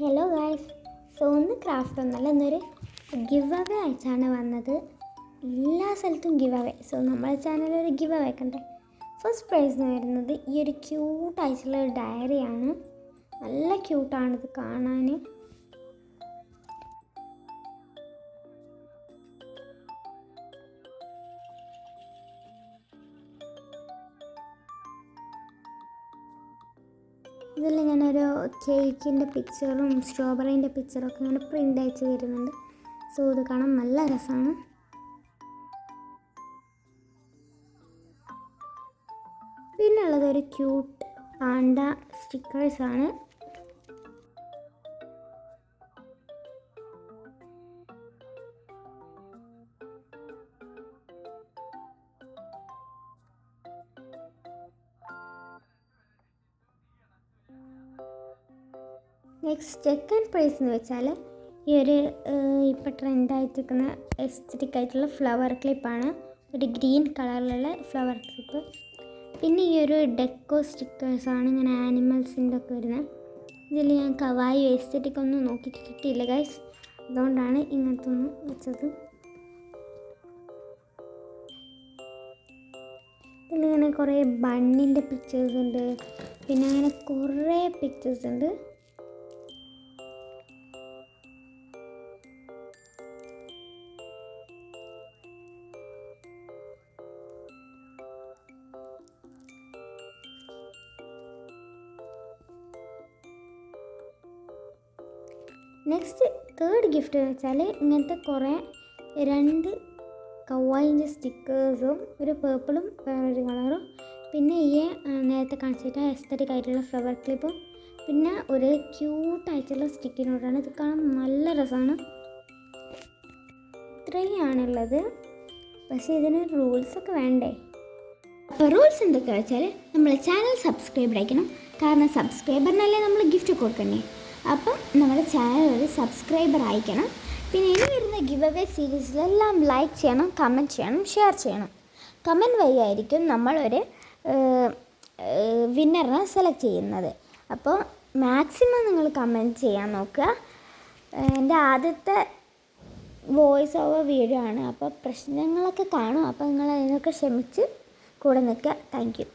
Hello guys, so ഒന്ന് craft ഒന്നല്ല, ഇന്നൊരു ഗിവ് അവേ അയച്ചാണ് വന്നത്. എല്ലാ സ്ഥലത്തും ഗിവ് അവേ. സോ നമ്മുടെ ചാനലിൽ ഒരു ഗിവ് അവേ കണ്ടേ. ഫസ്റ്റ് പ്രൈസ് എന്ന് വരുന്നത് ഈ ഒരു ക്യൂട്ടായിട്ടുള്ള ഒരു ഡയറിയാണ്. നല്ല ക്യൂട്ടാണിത് കാണാൻ. ഇതിൽ ഞാനൊരു കേക്കിൻ്റെ പിക്ചറും സ്ട്രോബെറീൻ്റെ പിക്ചറൊക്കെ ഇങ്ങനെ പ്രിൻ്റ് അയച്ച് വരുന്നുണ്ട്. സോ ഇത് കാണാൻ നല്ല രസമാണ്. പിന്നെ ഉള്ളത് ഒരു ക്യൂട്ട് പാണ്ട സ്റ്റിക്കേഴ്സാണ്. നെക്സ്റ്റ് സെക്കൻഡ് പ്രൈസ് എന്ന് വെച്ചാൽ ഈ ഒരു ഇപ്പോൾ ട്രെൻഡായിട്ട് നിൽക്കുന്ന എസ്തറ്റിക് ആയിട്ടുള്ള ഫ്ലവർ ക്ലിപ്പാണ്. ഒരു ഗ്രീൻ കളറിലുള്ള ഫ്ലവർ ക്ലിപ്പ്. പിന്നെ ഈ ഒരു ഡെക്കോ സ്റ്റിക്കേഴ്സാണ്, ഇങ്ങനെ ആനിമൽസിൻ്റെ ഒക്കെ വരുന്നത്. ഇതിൽ ഞാൻ കവായി എസ്തറ്റിക് ഒന്നും നോക്കിയിട്ട് കിട്ടിയില്ല ഗൈസ്, അതുകൊണ്ടാണ് ഇങ്ങനത്തെ ഒന്ന് വെച്ചത്. ഇതിലിങ്ങനെ കുറേ ബണ്ണിൻ്റെ പിക്ചേഴ്സ് ഉണ്ട്, പിന്നെ അങ്ങനെ കുറേ പിക്ചേഴ്സ് ഉണ്ട്. നെക്സ്റ്റ് തേർഡ് ഗിഫ്റ്റ് എന്ന് വെച്ചാൽ ഇങ്ങനത്തെ കുറേ 2 കവായിൻ്റെ സ്റ്റിക്കേഴ്സും, ഒരു പേർപ്പിളും വേറൊരു കളറും, പിന്നെ ഈ നേരത്തെ കാണിച്ചിട്ട് എസ്തറ്റിക് ആയിട്ടുള്ള ഫ്ലവർ ക്ലിപ്പും, പിന്നെ ഒരു ക്യൂട്ടായിട്ടുള്ള സ്റ്റിക്കി നോട്ടാണ്. ഇത് കാണാൻ നല്ല രസമാണ്. ഇത്രയാണുള്ളത്. പക്ഷേ ഇതിന് റൂൾസൊക്കെ വേണ്ടേ? അപ്പോൾ റൂൾസ് എന്തൊക്കെയാ വെച്ചാൽ നമ്മൾ ചാനൽ സബ്സ്ക്രൈബ് അയക്കണം. കാരണം സബ്സ്ക്രൈബറിനല്ലേ നമ്മൾ ഗിഫ്റ്റ് കൊടുക്കണേ. അപ്പം നമ്മുടെ ചാനൽ ഒരു സബ്സ്ക്രൈബർ അയക്കണം. പിന്നെ ഇനി വരുന്ന ഗിവ് അവേ സീരീസിലെല്ലാം ലൈക്ക് ചെയ്യണം, കമൻറ്റ് ചെയ്യണം, ഷെയർ ചെയ്യണം. കമൻറ്റ് വഴിയായിരിക്കും നമ്മളൊരു വിന്നറിനെ സെലക്ട് ചെയ്യുന്നത്. അപ്പോൾ മാക്സിമം നിങ്ങൾ കമൻറ്റ് ചെയ്യാൻ നോക്കുക. എൻ്റെ ആദ്യത്തെ വോയിസ് ഓവർ വീഡിയോ ആണ്, അപ്പോൾ പ്രശ്നങ്ങളൊക്കെ കാണും. അപ്പോൾ നിങ്ങൾ അതിനൊക്കെ ക്ഷമിച്ച് കൂടെ നിൽക്കുക. Thank you.